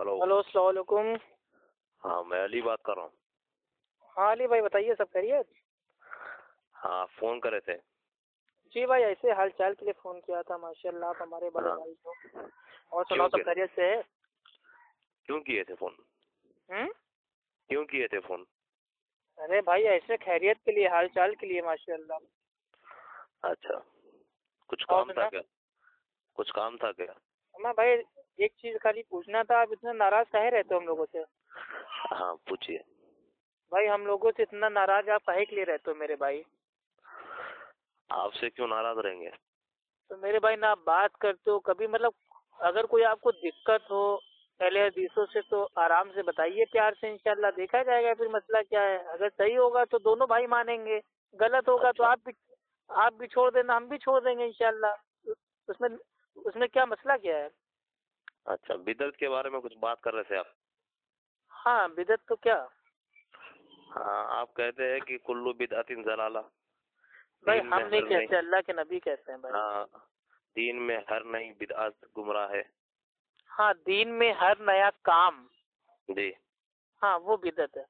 Hello hello, السلام علیکم۔ ہاں میں علی بات کر رہا ہوں۔ ہاں علی بھائی بتائیے، سب خیریت؟ ہاں فون کرے تھے۔ جی بھائی، ایسے حال چال کے لیے فون کیا تھا۔ ماشاء اللہ آپ ہمارے بڑے بھائی ہو۔ اور سناؤ، سب خیریت سے ہے؟ کیوں کیے تھے فون؟ ہوں؟ کیوں کیے تھے فون؟ ارے بھائی ایسے خیریت کے لیے، حال چال کے لیے ماشاء اللہ۔ اچھا، کچھ کام تھا کیا؟ کچھ کام تھا کیا؟ میں بھائی ایک چیز خالی پوچھنا تھا، آپ اتنا ناراض کاہے رہتے ہو ہم لوگوں سے؟ ہاں پوچھیے۔ بھائی ہم لوگوں سے اتنا ناراض آپ کاہے کے لیے رہتے ہو میرے بھائی؟ آپ سے کیوں ناراض رہیں گے؟ تو میرے بھائی نہ آپ بات کرتے ہو کبھی، مطلب اگر کوئی آپ کو دقت ہو اہل حدیثوں سے تو آرام سے بتائیے، پیار سے، انشاءاللہ دیکھا جائے گا پھر مسئلہ کیا ہے۔ اگر صحیح ہوگا تو دونوں بھائی مانیں گے، غلط ہوگا تو آپ بھی چھوڑ دینا، ہم بھی چھوڑ دیں گے انشاءاللہ۔ اس میں کیا مسئلہ کیا ہے؟ اچھا، بدعت کے بارے میں کچھ بات کر رہے تھے آپ؟ ہاں بدعت تو کیا؟ ہاں آپ کہتے ہیں کہ کلو بدعت ضلالہ۔ بھائی ہم نہیں کہتے، اللہ کے نبی کہتے ہیں بھائی۔ ہاں، دین میں ہر نئی بدعت گمراہ ہے۔ ہاں دین میں ہر نیا کام، جی ہاں وہ بدعت ہے،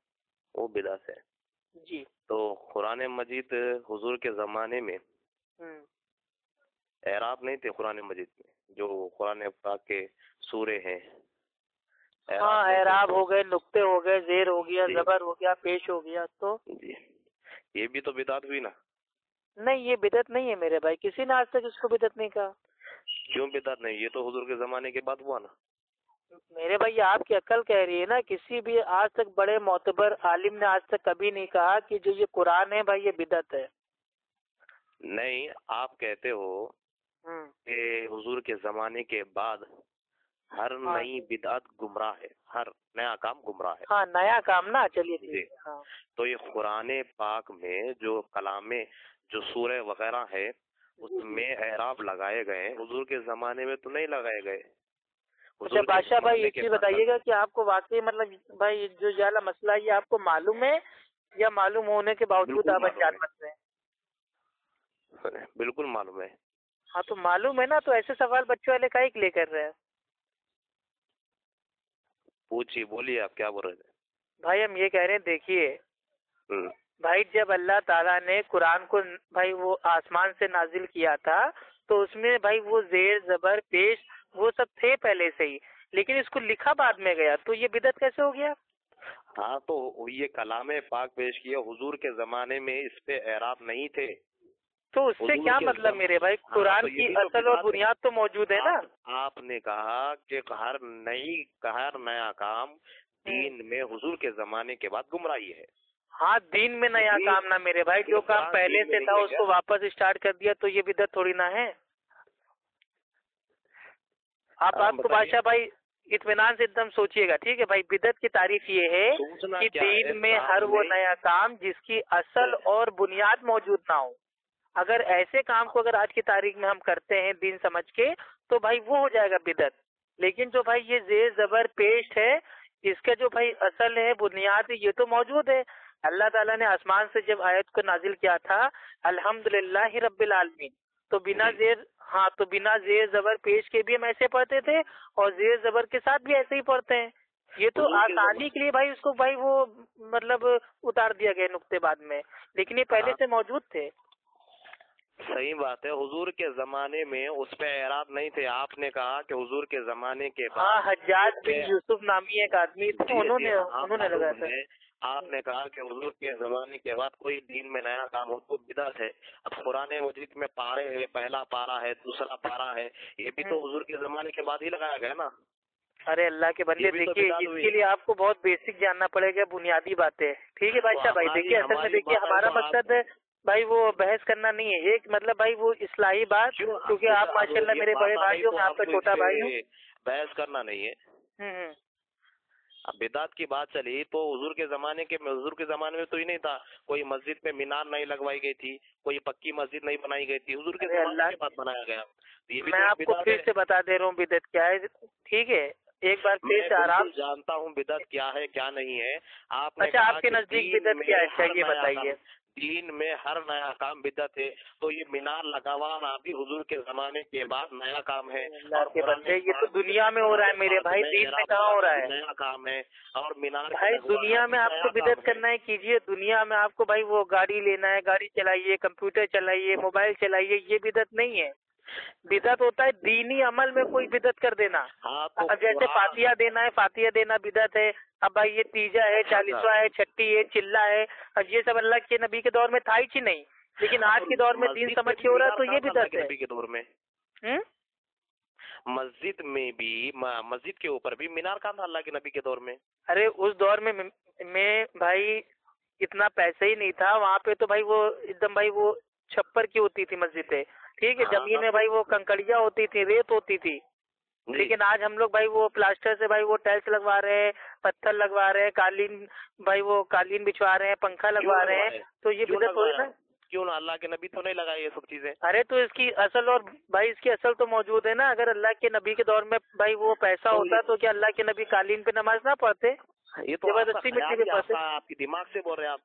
وہ بدعت ہے۔ جی تو قرآن مجید حضور کے زمانے میں اعراب نہیں تھے قرآن مجید میں، جو قرآن پاک کے سورے ہیں۔ ہاں اعراب ہو گئے، نقطے ہو گئے، زیر ہو گیا، زبر ہو گیا، پیش ہو گیا، تو جی یہ بھی تو بدعت ہوئی نا؟ نہیں یہ بدعت نہیں ہے میرے بھائی، کسی نے آج تک اس کو بدعت نہیں کہا۔ کیوں بدعت نہیں؟ یہ تو حضور کے زمانے کے بعد ہوا نا۔ میرے بھائی یہ آپ کی عقل کہہ رہی ہے نا، کسی بھی آج تک بڑے معتبر عالم نے آج تک کبھی نہیں کہا کہ جو یہ قرآن ہے بھائی یہ بدعت ہے۔ نہیں، آپ کہتے ہو کہ حضور کے زمانے کے بعد ہر نئی بدعت گمراہ ہے، ہر نیا کام گمراہ ہے۔ ہاں نیا کام نا، چلیے جی تو یہ قرآن پاک میں جو کلام جو سورہ وغیرہ ہے اس میں اعراب لگائے گئے، حضور کے زمانے میں تو نہیں لگائے گئے۔ اچھا بادشاہ بھائی ایک چیز بتائیے گا کہ آپ کو واقعی مطلب بھائی جو یہ والا مسئلہ ہے یہ آپ کو معلوم ہے یا معلوم ہونے کے باوجود آپ انجان بن رہے ہیں؟ بالکل معلوم ہے۔ ہاں تو معلوم ہے نا، تو ایسے سوال بچوں والے کا ہی لے کر رہے ہیں۔ پوچھیے، بولیے آپ کیا بول رہے تھے؟ بھائی ہم یہ کہہ رہے ہیں، دیکھیے بھائی جب اللہ تعالیٰ نے قرآن کو بھائی وہ آسمان سے نازل کیا تھا تو اس میں بھائی وہ زیر زبر پیش وہ سب تھے پہلے سے ہی، لیکن اس کو لکھا بعد میں گیا، تو یہ بدعت کیسے ہو گیا؟ ہاں تو یہ کلام پاک پیش کیا، حضور کے زمانے میں اس پہ اعراب نہیں تھے، تو اس سے کیا مطلب میرے بھائی؟ قرآن کی اصل اور بنیاد تو موجود ہے نا۔ آپ نے کہا کہ ہر نیا کام دین میں حضور کے زمانے کے بعد گمراہی ہے۔ ہاں دین میں نیا کام نہ میرے بھائی، جو کام پہلے سے تھا اس کو واپس اسٹارٹ کر دیا تو یہ بدعت تھوڑی نہ ہے۔ آپ کو بادشاہ بھائی اطمینان سے ایک دم سوچیے گا، ٹھیک ہے بھائی؟ بدعت کی تعریف یہ ہے کہ دین میں ہر وہ نیا کام جس کی اصل اور بنیاد موجود نہ ہو۔ اگر ایسے کام کو اگر آج کی تاریخ میں ہم کرتے ہیں دین سمجھ کے تو بھائی وہ ہو جائے گا بدعت، لیکن جو بھائی یہ زیر زبر پیش ہے اس کا جو بھائی اصل ہے بنیاد ہے یہ تو موجود ہے۔ اللہ تعالیٰ نے آسمان سے جب آیت کو نازل کیا تھا الحمدللہ رب العالمین، تو بنا زیر زبر پیش کے بھی ہم ایسے پڑھتے تھے اور زیر زبر کے ساتھ بھی ایسے ہی پڑھتے ہیں۔ یہ تو آسانی کے لیے بھائی اس کو بھائی وہ مطلب اتار دیا گیا نقطے بعد میں، لیکن یہ پہلے سے موجود تھے۔ صحیح بات ہے، حضور کے زمانے میں اس پہ اعراب نہیں تھے۔ آپ نے کہا کہ حضور کے زمانے کے بعد ہاں حجاج بن یوسف نامی ایک آدمی تھے، انہوں نے لگایا تھا۔ آپ نے کہا کہ حضور کے زمانے کے بعد کوئی دین میں نیا کام ہو تو بدعت ہے۔ اب قرآن مجید میں پارے ہے، پہلا پارا ہے، دوسرا پارا ہے، یہ بھی تو حضور کے زمانے کے بعد ہی لگایا گیا نا۔ ارے اللہ کے بندے دیکھیے اس کے لیے آپ کو بہت بیسک جاننا پڑے گا، بنیادی باتیں، ٹھیک ہے بادشاہ بھائی؟ دیکھیے اصل میں دیکھیے ہمارا مقصد ہے بھائی وہ بحث کرنا نہیں ہے، ایک مطلب بھائی وہ اصلاحی بات، کیونکہ آپ ماشاءاللہ میرے بڑے بھائی ہو، میں آپ کا چھوٹا بھائی ہوں۔ بحث کرنا نہیں ہے۔ اب بدعت کی بات چلی تو حضور کے زمانے میں تو ہی نہیں تھا، کوئی مسجد میں مینار نہیں لگوائی گئی تھی، کوئی پکی مسجد نہیں بنائی گئی تھی، حضور کے زمانے کے بعد بنایا گیا۔ میں آپ کو پھر سے بتا دے رہا ہوں بدعت کیا ہے، ٹھیک ہے؟ ایک بار پھر سے آرام جانتا ہوں بدعت کیا ہے کیا نہیں ہے۔ اچھا آپ کے نزدیک بدعت کیا ہے یہ بتائیے۔ دین میں ہر نیا کام بدعت ہے، تو یہ مینار لگوانا بھی حضور کے زمانے کے بعد نیا کام ہے. اللہ کے بندے یہ تو دنیا میں ہو رہا ہے میرے بھائی، دین میں کہاں ہو رہا ہے؟ نیا کام ہے. اور مینار بھائی دنیا میں آپ کو بدعت کرنا ہے کیجئے، دنیا میں آپ کو بھائی وہ گاڑی لینا ہے، گاڑی چلائیے، کمپیوٹر چلائیے، موبائل چلائیے، یہ بدعت نہیں ہے. بدعت ہوتا ہے دینی عمل میں کوئی بدعت کر دینا. اب جیسے فاتحہ دینا ہے، فاتحہ دینا بدعت ہے. اب بھائی یہ تیجا ہے، 40واں ہے، چھٹی ہے، چلا ہے، اب یہ سب اللہ کے نبی کے دور میں تھا ہی نہیں، لیکن آج کے دور میں دین سمجھ کے ہو رہا ہے تو یہ بدعت ہے. نبی کے دور میں مسجد میں بھی، مسجد کے اوپر بھی مینار کام تھا اللہ کے نبی کے دور میں. ارے اس دور میں بھائی اتنا پیسہ ہی نہیں تھا وہاں پہ، تو بھائی وہ ایک دم بھائی وہ چھپر کی ہوتی تھی مسجدیں، ٹھیک ہے، زمین میں بھائی وہ کنکڑیاں ہوتی تھی، ریت ہوتی تھی. لیکن آج ہم لوگ بھائی وہ پلاسٹر سے بھائی وہ ٹائلس لگوا رہے ہیں، پتھر لگوا رہے ہیں، قالین بھائی وہ قالین بچھوا رہے ہیں، پنکھا لگوا رہے ہیں، تو یہ بدعت ہو رہی نا. کیوں نہ؟ اللہ کے نبی تو نہیں لگائے یہ سب چیزیں. ارے تو اس کی اصل، اور بھائی اس کی اصل تو موجود ہے نا. اگر اللہ کے نبی کے دور میں بھائی وہ پیسہ ہوتا تو کیا اللہ کے نبی قالین پہ نماز نہ پڑھتے؟ یہ تو زبردستی مٹی پہ پڑھتے. آپ کی دماغ سے بول رہے ہیں آپ.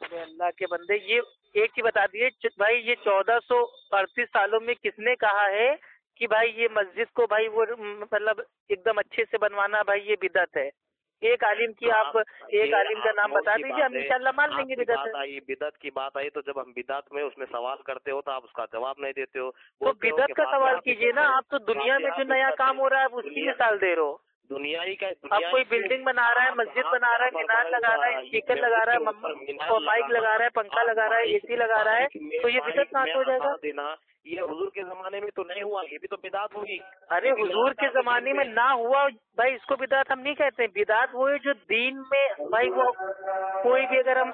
اللہ کے بندے یہ ایک چیز بتا دیجیے بھائی، یہ 1438 سالوں میں کس نے کہا ہے کہ بھائی یہ مسجد کو بھائی وہ مطلب ایک دم اچھے سے بنوانا بھائی یہ بدعت ہے؟ ایک عالم کی آپ ایک عالم کا نام بتا دیجیے، ہم انشاءاللہ مان لیں گے بدعت ہے. بدعت کی بات آئی تو جب ہم بدعت میں اس میں سوال کرتے ہو تو آپ اس کا جواب نہیں دیتے ہو. تو بدعت کا سوال کیجیے نا. آپ تو دنیا میں جو نیا کام ہو رہا ہے اس کی مثال دے رہے ہو. دنیائی کا اب کوئی بلڈنگ بنا رہا ہے، مسجد بنا رہا ہے، مینار لگا رہا ہے، اسپیکر لگا رہا ہے، اور مائک لگا رہا ہے، پنکھا لگا رہا ہے، اے سی لگا رہا ہے، تو یہ بدعت کہاں ہو جائے گا؟ یہ حضور کے زمانے میں تو نہیں ہوا، یہ بھی تو بدعت ہوگی. ارے حضور کے زمانے میں نہ ہوا بھائی، اس کو بدعت ہم نہیں کہتے. بدعت وہ ہے جو دین میں بھائی وہ کوئی بھی اگر ہم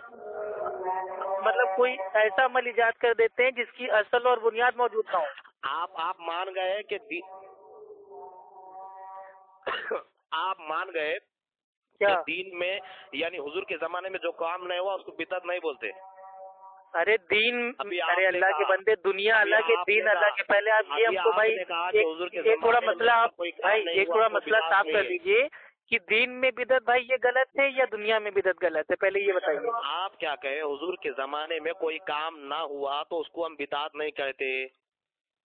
مطلب کوئی ایسا عمل ایجاد کر دیتے ہیں جس کی اصل اور بنیاد موجود نہ ہو. آپ مان گئے کہ آپ مان گئے کیا دین میں، یعنی حضور کے زمانے میں جو کام نہیں ہوا اس کو بدعت نہیں بولتے. ارے دین، ارے اللہ کے بندے، دنیا اللہ کے، دین اللہ کے. پہلے آپ یہ ہم کو بھائی ایک تھوڑا مسئلہ آپ بھائی ایک تھوڑا مسئلہ صاف کر دیجیے کہ دین میں بدعت بھائی یہ غلط ہے یا دنیا میں بدعت غلط ہے؟ پہلے یہ بتائیے. آپ کیا کہیں، حضور کے زمانے میں کوئی کام نہ ہوا تو اس کو ہم بدعت نہیں کہتے.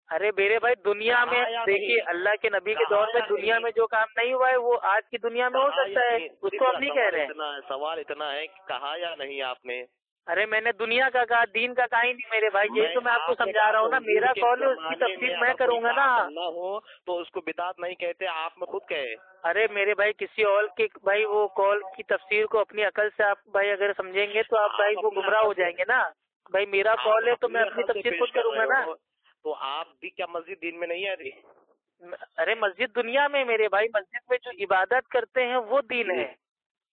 ارے میرے بھائی دنیا میں دیکھیے، اللہ کے نبی کے دور میں دنیا میں جو کام نہیں ہوا ہے وہ آج کی دنیا میں ہو سکتا ہے، اس کو ہم نہیں کہہ رہے ہیں. سوال اتنا ہے کہ کہا یا نہیں آپ نے؟ ارے میں نے دنیا کا کہا، دین کا کہا ہی نہیں میرے بھائی. یہی تو میں آپ کو سمجھا رہا ہوں نا. میرا کال ہے، اس کی تفصیل میں کروں گا نا. نہ ہو تو اس کو بدعت نہیں کہتے، آپ میں خود کہے. ارے میرے بھائی کسی اور کے بھائی وہ کال کی تفسیر کو اپنی عقل سے آپ بھائی اگر سمجھیں گے تو آپ بھائی وہ گمراہ ہو جائیں گے نا. بھائی میرا کال ہے تو میں اپنی تفسیر خود کروں گا نا. تو آپ بھی کیا مسجد دین میں نہیں ہے؟ ارے مسجد دنیا میں میرے بھائی، مسجد میں جو عبادت کرتے ہیں وہ دین ہے.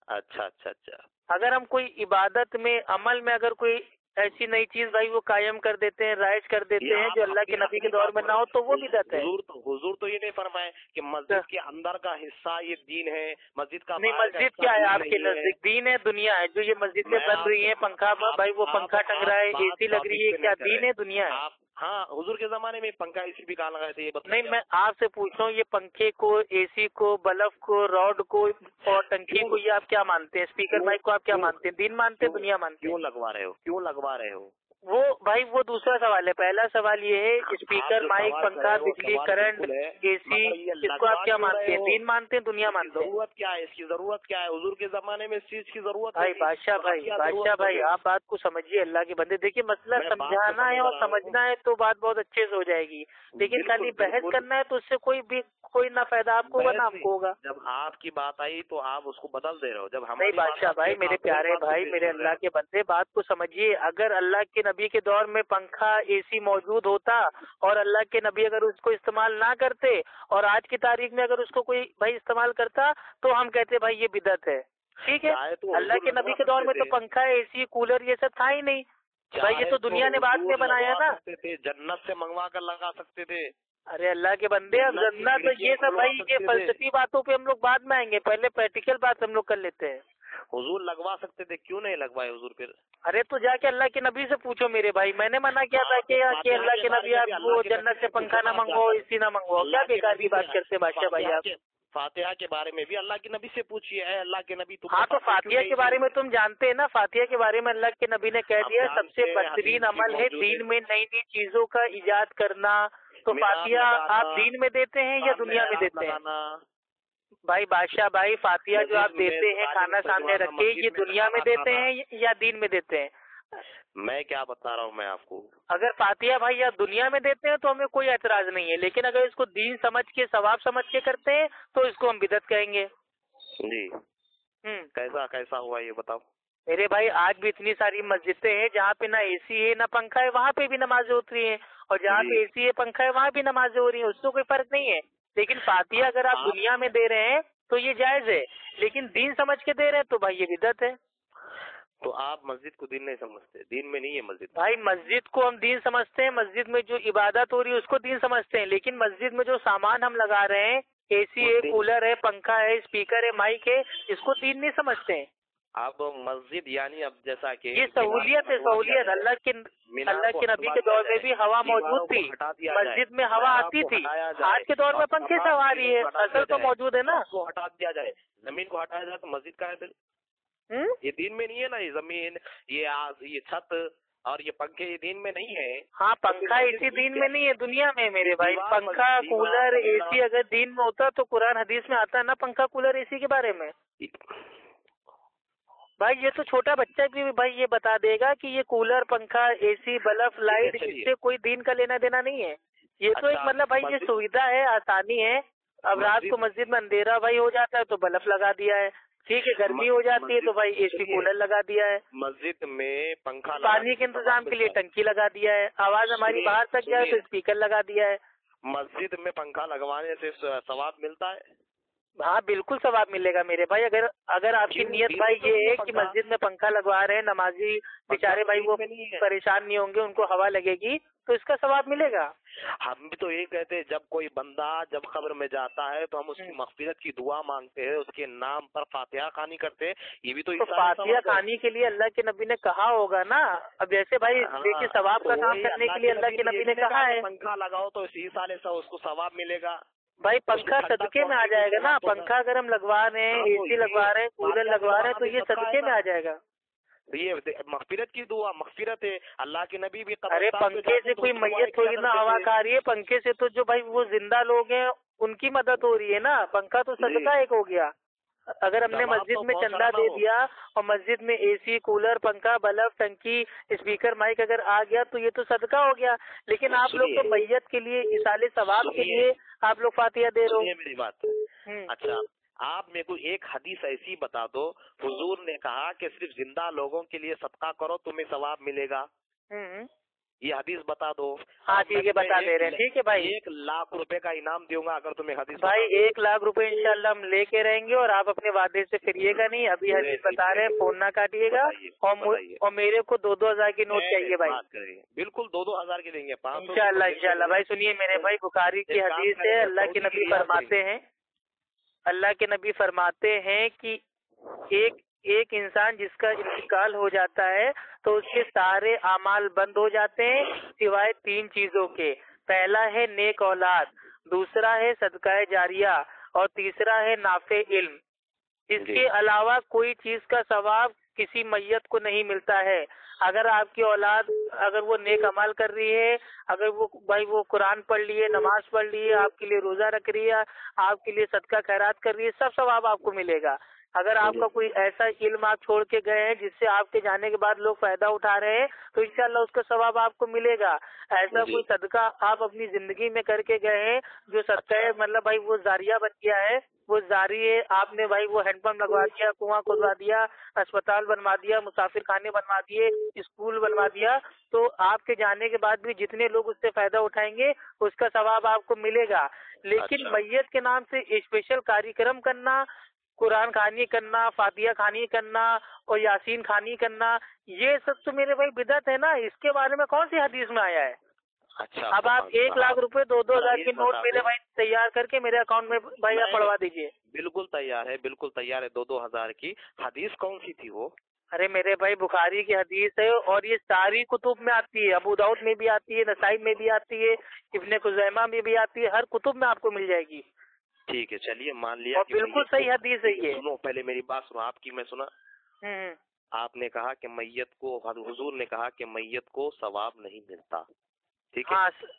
اچھا اچھا اچھا. اگر ہم کوئی عبادت میں عمل میں اگر کوئی ایسی نئی چیز بھائی وہ قائم کر دیتے ہیں، رائج کر دیتے ہیں جو اللہ کے نبی کے دور میں نہ ہو تو وہ بدعت ہے. حضور تو یہ نہیں فرمائے کہ مسجد کے اندر کا حصہ یہ دین ہے، مسجد کا نہیں. مسجد کیا ہے آپ کے نزدیک؟ دین ہے دنیا ہے؟ جو یہ مسجدیں بن رہی ہیں، پنکھا بھائی وہ پنکھا ٹنگ رہا ہے، اے سی لگ رہی ہے، کیا دین ہے دنیا ہے؟ ہاں حضور کے زمانے میں پنکھا اے سی بھی کہاں لگائے تھے یہ بتا. نہیں میں آپ سے پوچھ رہا ہوں، یہ پنکھے کو، اے سی کو، بلب کو، راڈ کو اور ٹنکی کو یہ آپ کیا مانتے ہیں؟ اسپیکر مائک کو آپ کیا مانتے ہیں؟ دین مانتے ہیں دنیا مانتے ہیں؟ کیوں لگوا رہے ہو؟ وہ بھائی وہ دوسرا سوال ہے. پہلا سوال یہ ہے اسپیکر مائک پنکھا بجلی کرنٹ اے سی، اس کو آپ کیا مانتے ہیں؟ دین مانتے ہیں دنیا مانتے ہیں؟ ضرورت کیا ہے اس کی؟ ضرورت کیا ہے حضور کے زمانے میں اس چیز کی ضرورت؟ بھائی بادشاہ بھائی آپ بات کو سمجھیے. اللہ کے بندے دیکھیے مسئلہ سمجھانا ہے اور سمجھنا ہے تو بات بہت اچھے سے ہو جائے گی، لیکن خالی بحث کرنا ہے تو اس سے کوئی نہ فائدہ آپ کو ہوگا نہ آپ کو ہوگا. جب آپ کی بات آئی تو آپ اس کو بدل دے رہے ہو. جب ہم نہیں بادشاہ بھائی، میرے پیارے بھائی، میرے اللہ کے بندے، بات کو سمجھیے. اگر اللہ کے نبی کے دور میں پنکھا اے سی موجود ہوتا اور اللہ کے نبی اگر اس کو استعمال نہ کرتے اور آج کی تاریخ میں اگر اس کو کوئی بھائی استعمال کرتا تو ہم کہتے بھائی یہ بدعت ہے. ٹھیک ہے، اللہ کے نبی کے دور میں تو پنکھا اے سی کولر یہ سب تھا ہی نہیں بھائی. یہ تو دنیا نے بعد میں بنایا نا. جنت سے منگوا کر لگا سکتے تھے. ارے اللہ کے بندے، اب جنت یہ سب بھائی یہ فلسفی باتوں پہ ہم لوگ بعد میں آئیں گے، پہلے پریکٹیکل بات ہم لوگ کر لیتے ہیں. حضور لگوا سکتے تھے، کیوں نہیں لگوائے حضور پھر؟ ارے تو جا کے اللہ کے نبی سے پوچھو میرے بھائی. میں نے منع کیا تھا کہ اللہ کے نبی آپ وہ جنت سے پنکھا نہ منگواؤ، اے سی نہ منگواؤ. کیا بیکار کی بات کرتے بادشاہ بھائی آپ؟ فاتحہ کے بارے میں بھی اللہ کے نبی سے پوچھیے، اے اللہ کے نبی تم ہاں تو فاتحہ کے بارے میں تم جانتے ہیں نا، فاتحہ کے بارے میں اللہ کے نبی نے کہہ دیا سب سے بہترین عمل ہے دین میں نئی نئی چیزوں کا ایجاد کرنا. تو فاتحہ آپ دین میں دیتے ہیں یا دنیا میں دیتے ہیں؟ بھائی بادشاہ بھائی، فاتحہ جو آپ دیتے ہیں کھانا سامنے رکھ کے، یہ دنیا میں دیتے ہیں یا دین میں دیتے ہیں؟ میں کیا بتا رہا ہوں میں آپ کو، اگر فاتحہ بھائی یا دنیا میں دیتے ہیں تو ہمیں کوئی اعتراض نہیں ہے، لیکن اگر اس کو دین سمجھ کے ثواب سمجھ کے کرتے ہیں تو اس کو ہم بدعت کہیں گے. جی کیسا ہوا یہ بتاؤ. میرے بھائی آج بھی اتنی ساری مسجدیں ہیں جہاں پہ نہ اے سی ہے نہ پنکھا ہے، وہاں پہ بھی نمازیں ہوتی ہیں، اور جہاں پہ اے سی ہے پنکھا ہے وہاں بھی نمازیں ہو رہی ہیں، اس سے کوئی فرق نہیں ہے. لیکن فاتحہ اگر آپ دنیا میں دے رہے ہیں تو یہ جائز ہے، لیکن دین سمجھ کے دے رہے ہیں تو بھائی یہ بدعت ہے. تو آپ مسجد کو دین نہیں سمجھتے؟ دین میں نہیں ہے مسجد. بھائی مسجد کو ہم دین سمجھتے ہیں، مسجد میں جو عبادت ہو رہی ہے اس کو دین سمجھتے ہیں، لیکن مسجد میں جو سامان ہم لگا رہے ہیں، اے سی ہے، کولر ہے، پنکھا ہے، اسپیکر ہے، مائک ہے، اس کو دین نہیں سمجھتے ہیں. اب مسجد یعنی اب جیسا کہ یہ سہولیت ہے، سہولیت. اللہ کے نبی کے دور میں بھی ہوا موجود تھی، مسجد میں ہوا آتی تھی. آج کے دور میں پنکھے سے ہوا آ رہی ہے، اصل تو موجود ہے نا. کو ہٹا دیا جائے، زمین کو ہٹایا جائے تو مسجد کا ہے پھر. یہ دین میں نہیں ہے نا، یہ زمین، یہ چھت اور یہ پنکھے یہ دین میں نہیں ہے. ہاں پنکھا اسی دین میں نہیں ہے، دنیا میں میرے بھائی. پنکھا کولر اے سی اگر دین میں ہوتا تو قرآن حدیث میں آتا ہے نا پنکھا کولر اے سی کے بارے میں. بھائی یہ تو چھوٹا بچہ بھی بھائی یہ بتا دے گا کہ یہ کولر پنکھا اے سی بلب لائٹ اس سے کوئی دین کا لینا دینا نہیں ہے. یہ تو ایک مطلب بھائی یہ سویدھا ہے، آسانی ہے. اب رات کو مسجد میں اندھیرا بھائی ہو جاتا ہے تو بلب لگا دیا ہے، ٹھیک ہے، گرمی ہو جاتی ہے تو بھائی اے سی کولر لگا دیا ہے. مسجد میں پنکھا، پانی کے انتظام کے لیے ٹنکی لگا دیا ہے، آواز ہماری باہر تک جائے تو اسپیکر لگا دیا ہے. مسجد میں پنکھا لگوانے سے ثواب ملتا ہے؟ ہاں بالکل ثواب ملے گا میرے بھائی. اگر آپ کی نیت بھائی یہ ہے کہ مسجد میں پنکھا لگوا رہے ہیں، نمازی بیچارے بھائی وہ پریشان نہیں ہوں گے، ان کو ہوا لگے گی تو اس کا ثواب ملے گا. ہم بھی تو یہ کہتے ہیں جب کوئی بندہ جب قبر میں جاتا ہے تو ہم اس کی مغفرت کی دعا مانگتے ہیں، اس کے نام پر فاتحہ خوانی کرتے ہیں. یہ بھی تو فاتحہ خوانی کے لیے اللہ کے نبی نے کہا ہوگا نا. اب جیسے بھائی دیکھیے ثواب کا کام کرنے کے لیے اللہ کے نبی نے کہا ہے پنکھا لگاؤ تو اسی سال سے اس کو ثواب ملے گا. بھائی پنکھا صدقے میں آ جائے گا نا. پنکھا اگر ہم لگوا رہے ہیں، اے سی لگوا رہے ہیں، کولر لگوا رہے ہیں تو یہ صدقے میں آ جائے گا. یہ مغفرت کی دعا، مغفرت ہے. اللہ کے نبی بھی ارے پنکھے سے کوئی میت تھوڑی نا ہوا کھا رہی ہے، پنکھے سے تو جو بھائی وہ زندہ لوگ ہیں ان کی مدد ہو رہی ہے نا. پنکھا تو صدقہ ایک ہو گیا. اگر ہم نے مسجد میں چندہ دے دیا اور مسجد میں اے سی کولر پنکھا بلب ٹنکی اسپیکر مائک اگر آ گیا تو یہ تو صدقہ ہو گیا. لیکن آپ لوگ تو میت کے لیے ایصال ثواب کے لیے آپ لوگ فاتحہ دے رہے ہو. میری بات اچھا، آپ میرے کو ایک حدیث ایسی بتا دو، حضور نے کہا کہ صرف زندہ لوگوں کے لیے صدقہ کرو تمہیں ثواب ملے گا. یہ حدیث بتا دو. ہاں ٹھیک ہے بتا دے رہے ہیں. ٹھیک ہے بھائی، 1,00,000 روپے کا انعام دوں گا اگر تمہیں حدیث. بھائی 1,00,000 روپے انشاءاللہ ہم لے کے رہیں گے اور آپ اپنے وعدے سے پھریے گا نہیں. ابھی حدیث بتا رہے ہیں، فون نہ کاٹیے گا. اور میرے کو 2,000 کی نوٹ چاہیے بھائی. بالکل 2,000 کے دیں گے. انشاءاللہ بھائی سنیے میرے بھائی، بخاری کی حدیث ہے. اللہ کے نبی فرماتے ہیں کہ ایک انسان جس کا انتقال ہو جاتا ہے تو اس کے سارے اعمال بند ہو جاتے ہیں سوائے 3 چیزوں کے. پہلا ہے نیک اولاد، دوسرا ہے صدقہ جاریہ اور تیسرا ہے نافع علم. اس کے علاوہ کوئی چیز کا ثواب کسی میت کو نہیں ملتا ہے. اگر آپ کی اولاد اگر وہ نیک عمل کر رہی ہے، اگر وہ قرآن پڑھ لیے، نماز پڑھ لیے، آپ کے لیے روزہ رکھ رہی ہے، آپ کے لیے صدقہ خیرات کر رہی ہے، سب ثواب آپ کو ملے گا. اگر آپ کا کوئی ایسا علم آپ چھوڑ کے گئے ہیں جس سے آپ کے جانے کے بعد لوگ فائدہ اٹھا رہے ہیں تو انشاءاللہ اس کا ثواب آپ کو ملے گا. ایسا کوئی صدقہ آپ اپنی زندگی میں کر کے گئے ہیں جو صدقہ ہے مطلب بھائی وہ جاریہ بن گیا ہے، وہ جاری ہے. آپ نے بھائی وہ ہینڈ پمپ لگوا دیا، کنواں کھدوا دیا، اسپتال بنوا دیا، مسافر خانے بنوا دیے، اسکول بنوا دیا، تو آپ کے جانے کے بعد بھی جتنے لوگ اس سے فائدہ اٹھائیں گے اس کا ثواب آپ کو ملے گا. لیکن میت کے نام سے اسپیشل کاریہ کرنا، قرآن خوانی کرنا، فاتحہ خوانی کرنا اور یاسین خوانی کرنا، یہ سب تو میرے بھائی بدعت ہے نا. اس کے بارے میں کون سی حدیث میں آیا ہے؟ اچھا اب آپ 1,00,000 روپے 2,000 کی نوٹ میرے بھائی تیار کر کے میرے اکاؤنٹ میں بھائی آپ پڑھوا دیجیے. بالکل تیار ہے، بالکل تیار ہے. 2,000 کی حدیث کون سی تھی وہ؟ ارے میرے بھائی بخاری کی حدیث ہے اور یہ ساری کتب میں آتی ہے. ابو داؤد میں بھی آتی ہے، نسائی میں بھی آتی ہے، ابن خزیمہ میں بھی آتی ہے، ہر کتب میں آپ کو مل جائے گی. ٹھیک ہے چلیے مان لیا اور بالکل صحیح حدیث ہے یہ. سنو پہلے میری بات سنو، آپ کی میں سنا. آپ نے کہا کہ میت کو، حضور نے کہا کہ میت کو ثواب نہیں ملتا، ٹھیک ہے.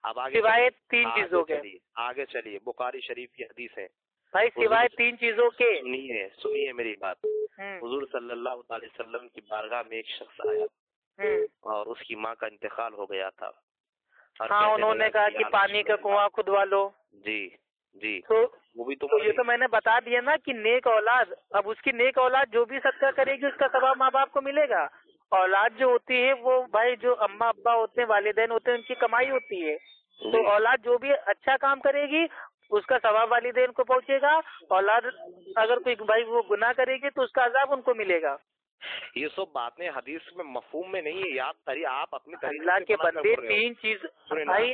اب آگے سوائے 3 چیزوں کے. آگے چلیے، بخاری شریف کی حدیث ہے بھائی، سوائے 3 چیزوں کے. سنیے میری بات. حضور صلی اللہ علیہ وسلم کی بارگاہ میں ایک شخص آیا اور اس کی ماں کا انتقال ہو گیا تھا. ہاں، انہوں نے کہا کہ پانی کا کنواں کھدوا لو. جی جی. تو وہ بھی تو یہ تو میں نے بتا دیا نا کہ نیک اولاد، اب اس کی نیک اولاد جو بھی صدقہ کرے گی اس کا ثواب ماں باپ کو ملے گا. اولاد جو ہوتی ہے وہ بھائی جو اماں ابا ہوتے ہیں، والدین ہوتے ہیں، ان کی کمائی ہوتی ہے. تو اولاد جو بھی اچھا کام کرے گی اس کا ثواب والدین کو پہنچے گا. اولاد اگر کوئی بھائی وہ گناہ کرے گی تو اس کا عذاب ان کو ملے گا. یہ سب باتیں حدیث میں مفہوم میں نہیں ہے. آپ اپنی اللہ کے بندے 3 چیز بھائی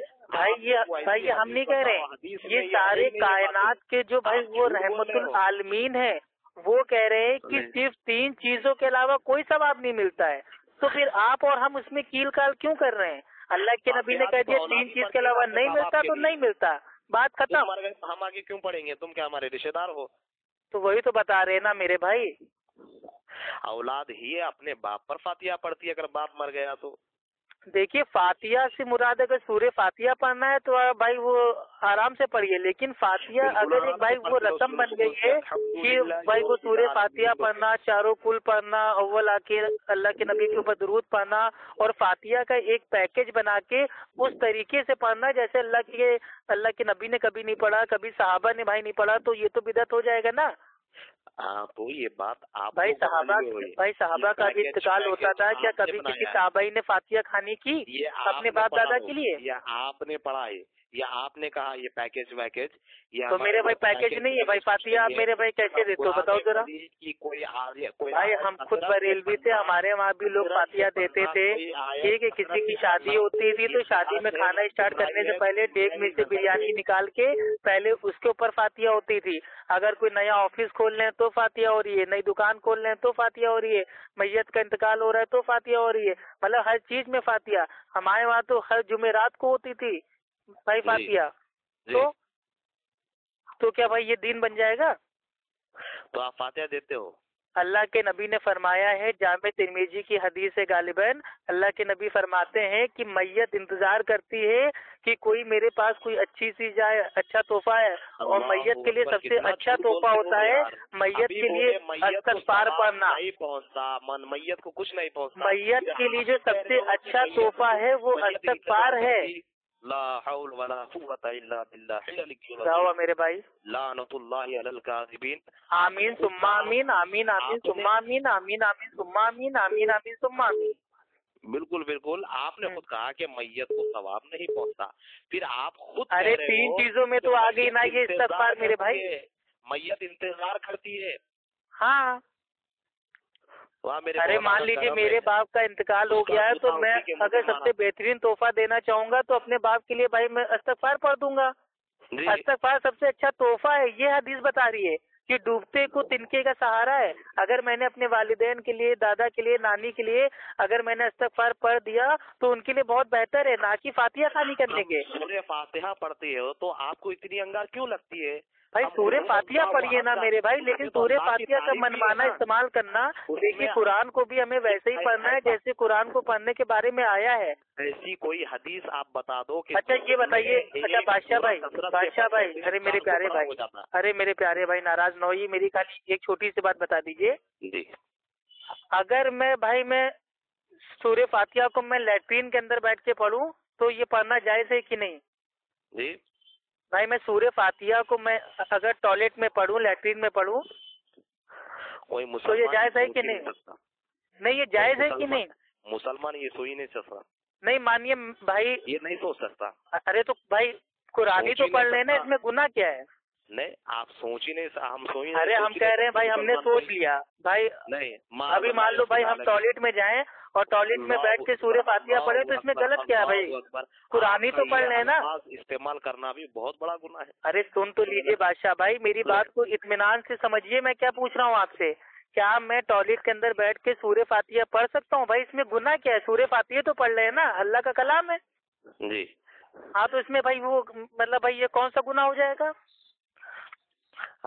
یہ ہم نہیں کہہ رہے، یہ سارے کائنات کے جو بھائی وہ رحمت العالمین ہیں وہ کہہ رہے ہیں کہ صرف 3 چیزوں کے علاوہ کوئی ثواب نہیں ملتا ہے. تو پھر آپ اور ہم اس میں کیل کال کیوں کر رہے ہیں؟ اللہ کے نبی نے کہہ دیا 3 چیز کے علاوہ نہیں ملتا تو نہیں ملتا، بات ختم. ہم آگے کیوں پڑھیں گے؟ تم کیا ہمارے رشتے دار ہو؟ تو وہی تو بتا رہے نا میرے بھائی. اولاد ہی اپنے باپ پر فاتحہ پڑھتی ہے اگر باپ مر گیا تو. دیکھیے، فاتحہ سے مراد اگر سورہ فاتحہ پڑھنا ہے تو بھائی وہ آرام سے پڑھیے، لیکن فاتحہ اگر ایک بھائی وہ رسم بن گئی ہے کہ بھائی وہ سورہ فاتحہ پڑھنا، چاروں کل پڑھنا، اول آخر اللہ کے نبی کے اوپر درود پڑھنا اور فاتحہ کا ایک پیکج بنا کے اس طریقے سے پڑھنا جیسے اللہ کے نبی نے کبھی نہیں پڑھا، کبھی صحابہ نے بھائی نہیں پڑھا، تو یہ تو بدعت ہو جائے گا نا. تو یہ بات آپ بھائی صحابہ کا بھی انتقال ہوتا تھا، کیا کبھی کسی تابعی نے فاتحہ کھانی کی اپنے باپ دادا کے لیے؟ یا آپ نے پڑھا ہے یا آپ نے کہا یہ پیکج ویکج؟ تو میرے بھائی پیکج نہیں ہے بھائی فاتحہ. آپ میرے بھائی کیسے دیتے ہو بتاؤ ذرا. بھائی ہم خود بریلوی تھے، ہمارے وہاں بھی لوگ فاتحہ دیتے تھے. ٹھیک ہے، کسی کی شادی ہوتی تھی تو شادی میں کھانا اسٹارٹ کرنے سے پہلے دیگ میں سے بریانی نکال کے پہلے اس کے اوپر فاتحہ ہوتی تھی. اگر کوئی نیا آفس کھول لیں تو فاتحہ ہو رہی ہے، نئی دکان کھول لیں تو فاتحہ ہو رہی ہے، میت کا انتقال ہو رہا ہے تو فاتحہ ہو رہی ہے، مطلب ہر چیز میں فاتحہ. ہمارے وہاں تو ہر جمعرات کو ہوتی تھی بھائی فاتحہ. تو کیا بھائی یہ دین بن جائے گا؟ تو آپ فاتحہ دیتے ہو؟ اللہ کے نبی نے فرمایا ہے، جامع ترمذی کی حدیث ہے غالباً، اللہ کے نبی فرماتے ہیں کہ میت انتظار کرتی ہے کہ کوئی میرے پاس کوئی اچھی سی جائے، اچھا تحفہ ہے. اور میت کے لیے سب سے اچھا تحفہ ہوتا ہے میت کے لیے استغفار پڑھنا. میت کو کچھ نہیں پہنچتا. میت کے لیے جو سب سے اچھا تحفہ ہے وہ استغفار ہے. لا حول ولا قوت الا باللہ. کیا ہوا میرے بھائی؟ لعنت اللہ علی الکاذبین. آمین ثم آمین، آمین آمین ثم آمین، آمین آمین ثم آمین، آمین آمین ثم آمین. بالکل بالکل. آپ نے خود کہا کہ میت کو ثواب نہیں پہنچتا، پھر آپ خود ارے 3 چیزوں میں تو آ گئی نا یہ استغفار میرے بھائی. میت انتظار کرتی ہے. ہاں. ارے مان لیجیے میرے باپ کا انتقال ہو گیا ہے تو میں اگر سب سے بہترین تحفہ دینا چاہوں گا تو اپنے باپ کے لیے بھائی میں استغفار پڑھ دوں گا. استغفار سب سے اچھا تحفہ ہے، یہ حدیث بتا رہی ہے کہ ڈوبتے کو تنکے کا سہارا ہے. اگر میں نے اپنے والدین کے لیے، دادا کے لیے، نانی کے لیے اگر میں نے استغفار پڑھ دیا تو ان کے لیے بہت بہتر ہے، نہ کہ فاتحہ خانی کرنے کے. سورہ فاتحہ پڑھتے ہو تو آپ کو اتنی انگار کیوں لگتی ہے؟ بھائی سورہ فاتحہ پڑھیے نا میرے بھائی، لیکن سورہ فاتحہ کا منمانا استعمال کرنا. دیکھیے قرآن کو بھی ہمیں ویسے ہی پڑھنا ہے جیسے قرآن کو پڑھنے کے بارے میں آیا ہے. ایسی کوئی حدیث آپ بتا دو کہ اچھا یہ بتائیے. اچھا بادشاہ بھائی، ارے میرے پیارے بھائی ناراض نہ ہوئیے، میری خالی ایک چھوٹی سی بات بتا دیجیے. جی. اگر میں سورہ فاتحہ کو میں لیٹرین کے اندر بیٹھ کے پڑھوں تو یہ پڑھنا جائز ہے کہ نہیں؟ جی بھائی میں سورہ فاتحہ کو میں اگر ٹوائلٹ میں پڑھوں، لیٹرین میں پڑھوں تو یہ جائز ہے کہ نہیں؟ نہیں یہ جائز ہے کہ نہیں؟ مسلمان یہ سوئی نہیں سکتا. نہیں مانیے بھائی، یہ نہیں سوچ سکتا. ارے تو بھائی قرآن ہی تو پڑھ لینا، اس میں گناہ کیا ہے؟ نہیں آپ سوچ ہی نہیں. ہم سوئی. ارے ہم کہہ رہے ہیں بھائی ہم نے سوچ لیا بھائی. نہیں ابھی مان لو بھائی ہم ٹوائلٹ میں جائیں اور ٹوائلٹ میں بیٹھ کے سورہ فاتحہ پڑھیں تو اس میں غلط کیا ہے بھائی؟ قرآن ہی تو پڑھ لیں نا. استعمال کرنا بھی بہت بڑا گناہ ہے. ارے سن تو لیجیے بادشاہ بھائی، میری بات کو اطمینان سے سمجھیے. میں کیا پوچھ رہا ہوں آپ سے، کیا میں ٹوائلٹ کے اندر بیٹھ کے سورہ فاتحہ پڑھ سکتا ہوں؟ بھائی اس میں گناہ کیا ہے؟ سورہ فاتحہ تو پڑھ لیں نا، اللہ کا کلام ہے. جی ہاں تو اس میں بھائی وہ مطلب بھائی یہ کون سا گناہ ہو جائے گا؟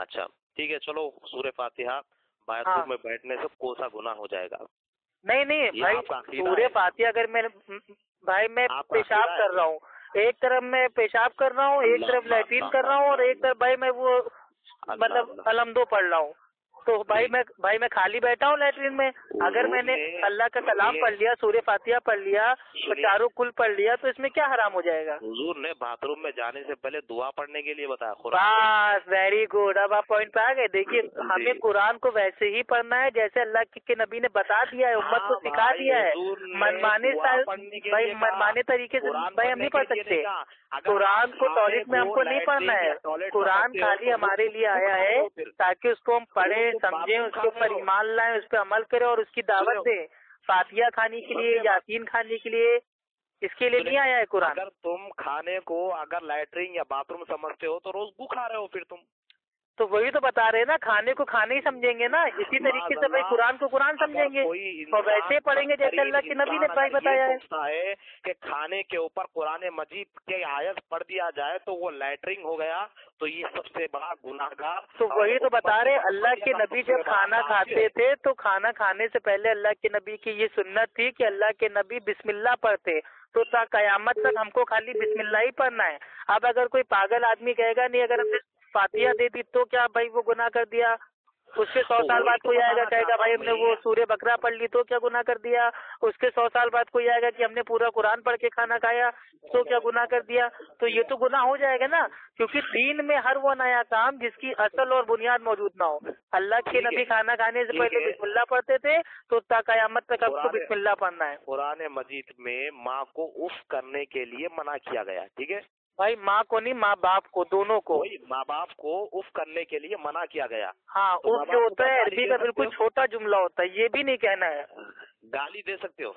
اچھا ٹھیک ہے چلو سورہ فاتحہ باتھ روم میں بیٹھنے سے کون سا گناہ ہو جائے گا؟ نہیں بھائی سورہ فاتحہ اگر میں بھائی میں پیشاب کر رہا ہوں، ایک طرف میں پیشاب کر رہا ہوں، ایک طرف لیٹرین کر رہا ہوں، اور ایک طرف بھائی میں وہ مطلب الحمدو پڑھ رہا ہوں، تو بھائی میں خالی بیٹھا ہوں لیٹرین میں، اگر میں نے اللہ کا کلام پڑھ لیا، سورہ فاتحہ پڑھ لیا، چاروں کل پڑھ لیا، تو اس میں کیا حرام ہو جائے گا؟ حضور نے باتھ روم میں جانے سے پہلے دعا پڑھنے کے لیے بتایا۔ بس ویری گڈ، اب آپ پوائنٹ پہ آ گئے۔ دیکھیے ہمیں قرآن کو ویسے ہی پڑھنا ہے جیسے اللہ کے نبی نے بتا دیا ہے، امت کو سکھا دیا ہے۔ منمانے طریقے سے بھائی ہم نہیں پڑھ سکتے، قرآن کو ٹوائلٹ میں ہم کو نہیں پڑھنا ہے، قرآن خالی ہمارے لیے آیا ہے تاکہ اس کو ہم پڑھیں، سمجھیں، اس کے اوپر ایمان لائیں، اس پہ عمل کریں اور اس کی دعوت دیں۔ فاتحہ کھانے کے لیے، یاسین کھانے کے لیے، اس کے لیے نہیں آیا ہے قرآن۔ اگر تم کھانے کو اگر لیٹرین یا باتھ روم سمجھتے ہو تو روز بو کھا رہے ہو پھر تم۔ تو وہی تو بتا رہے ہیں نا، کھانے کو کھانے ہی سمجھیں گے نا، اسی طریقے سے بھائی قرآن کو قرآن سمجھیں گے اور ویسے پڑھیں گے جیسے اللہ کے نبی نے بھائی بتایا ہے کہ کھانے کے اوپر قرآن مجید کے آیت پڑھ دیا جائے تو وہ لیٹرنگ ہو گیا تو یہ سب سے بڑا گناہ گار۔ تو وہی تو بتا رہے، اللہ کے نبی جب کھانا کھاتے تھے تو کھانا کھانے سے پہلے اللہ کے نبی کی یہ سنت تھی کہ اللہ کے نبی بسم اللہ پڑھتے، تو تا قیامت تک ہم کو خالی بسم اللہ ہی پڑھنا ہے۔ اب اگر کوئی پاگل آدمی کہے گا نہیں، اگر ہم نے فاتحہ دے دی تو کیا بھائی وہ گناہ کر دیا؟ اس کے 100 سال بعد کوئی آئے گا کہے گا بھائی ہم نے وہ سورہ بقرہ پڑھ لی تو کیا گناہ کر دیا؟ اس کے 100 سال بعد کوئی آئے گا کہ ہم نے پورا قرآن پڑھ کے کھانا کھایا تو کیا گناہ کر دیا؟ تو یہ تو گناہ ہو جائے گا نا، کیونکہ دین میں ہر وہ نیا کام جس کی اصل اور بنیاد موجود نہ ہو۔ اللہ کے نبی کھانا کھانے سے پہلے بسم اللہ پڑھتے تھے تو تا قیامت تک ہم کو بسم اللہ پڑھنا ہے۔ قرآن مجید میں ماں کو اف کرنے کے لیے منع کیا گیا، ٹھیک ہے بھائی ماں کو نہیں، ماں باپ کو، دونوں کو۔ ماں باپ کو اف کرنے کے لیے منع کیا گیا۔ ہاں اف جو ہوتا ہے عربی کا بالکل چھوٹا جملہ ہوتا ہے، یہ بھی نہیں کہنا ہے۔ گالی دے سکتے ہو؟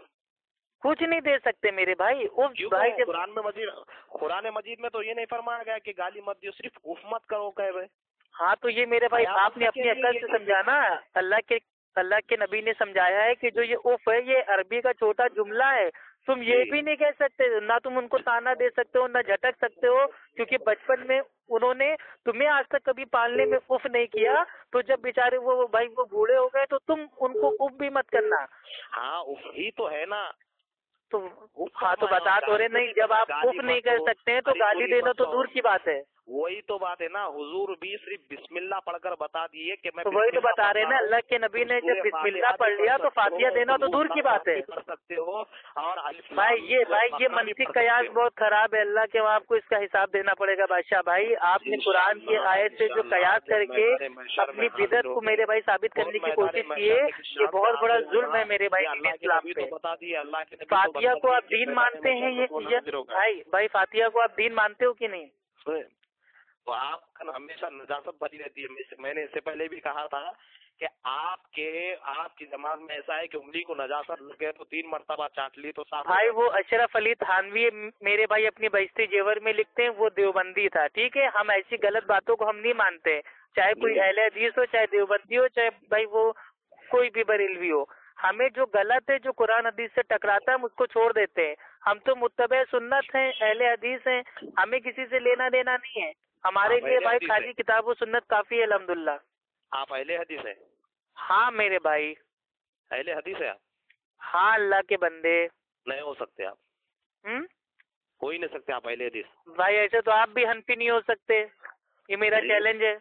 کچھ نہیں دے سکتے میرے بھائی۔ بھائی قرآن مجید میں تو یہ نہیں فرمایا گیا کہ گالی مت دیو، صرف اف مت کرو کہے ہوئے۔ ہاں تو یہ میرے بھائی آپ نے اپنی عقل سے سمجھانا، اللہ کے نبی نے سمجھایا ہے کہ جو یہ اف ہے یہ عربی کا چھوٹا جملہ ہے، تم یہ بھی نہیں کہہ سکتے، نہ تم ان کو تانا دے سکتے ہو، نہ جھٹک سکتے ہو، کیونکہ بچپن میں انہوں نے تمہیں آج تک کبھی پالنے میں اف نہیں کیا، تو جب بیچارے وہ بھائی وہ بوڑھے ہو گئے تو تم ان کو اف بھی مت کرنا۔ ہاں اف ہی تو ہے نا، تو ہاں تو بتا تو رہے نہیں، جب آپ اف نہیں کر سکتے ہیں تو گالی دینا تو دور کی بات ہے۔ وہی تو بات ہے نا، حضور بھی صرف بسم اللہ پڑھ کر بتا دیے کہ میں، تو وہی تو بتا رہے نا، اللہ کے نبی نے جب بسم اللہ پڑھ لیا تو فاتحہ دینا تو دور کی بات ہے۔ پڑھ سکتے ہو اور بھائی یہ منطق قیاس بہت خراب ہے، اللہ کے وہاں آپ کو اس کا حساب دینا پڑے گا بادشاہ بھائی۔ آپ نے قرآن کی آیت سے جو قیاس کر کے اپنی بدعت کو میرے بھائی ثابت کرنے کی کوشش کی ہے، یہ بہت بڑا ظلم ہے میرے بھائی اسلام پہ۔ فاتحہ کو آپ دین مانتے ہیں؟ یہ بھائی فاتحہ کو آپ دین مانتے ہو کہ نہیں؟ تو آپ کا ہمیشہ نجاست بنی رہتی ہے۔ میں نے اس سے پہلے بھی کہا تھا کہ آپ کی جماعت میں ایسا ہے کہ انگلی کو نجاست لگے تو 3 مرتبہ چاٹ لی تو صاف۔ بھائی وہ اشرف علی تھانوی میرے بھائی اپنی بہشتی جیور میں لکھتے ہیں، وہ دیوبندی تھا، ٹھیک ہے؟ ہم ایسی غلط باتوں کو ہم نہیں مانتے، چاہے کوئی اہل حدیث ہو، چاہے دیوبندی ہو، چاہے بھائی وہ کوئی بھی بریلوی ہو۔ ہمیں جو غلط ہے، جو قرآن حدیث سے ٹکراتا ہے، ہم اس کو چھوڑ دیتے ہیں۔ ہم تو متبع سنت ہیں، اہل حدیث ہیں، ہمیں کسی سے لینا دینا نہیں ہے۔ ہمارے لیے بھائی خالی کتاب و سنت کافی ہے، الحمدللہ۔ آپ اہل حدیث ہیں؟ ہاں میرے بھائی اہل حدیث ہے آپ؟ ہاں اللہ کے بندے۔ نہیں ہو سکتے آپ، ہو ہی نہیں سکتے آپ اہل حدیث۔ بھائی ایسے تو آپ بھی حنفی نہیں ہو سکتے، یہ میرا چیلنج ہے۔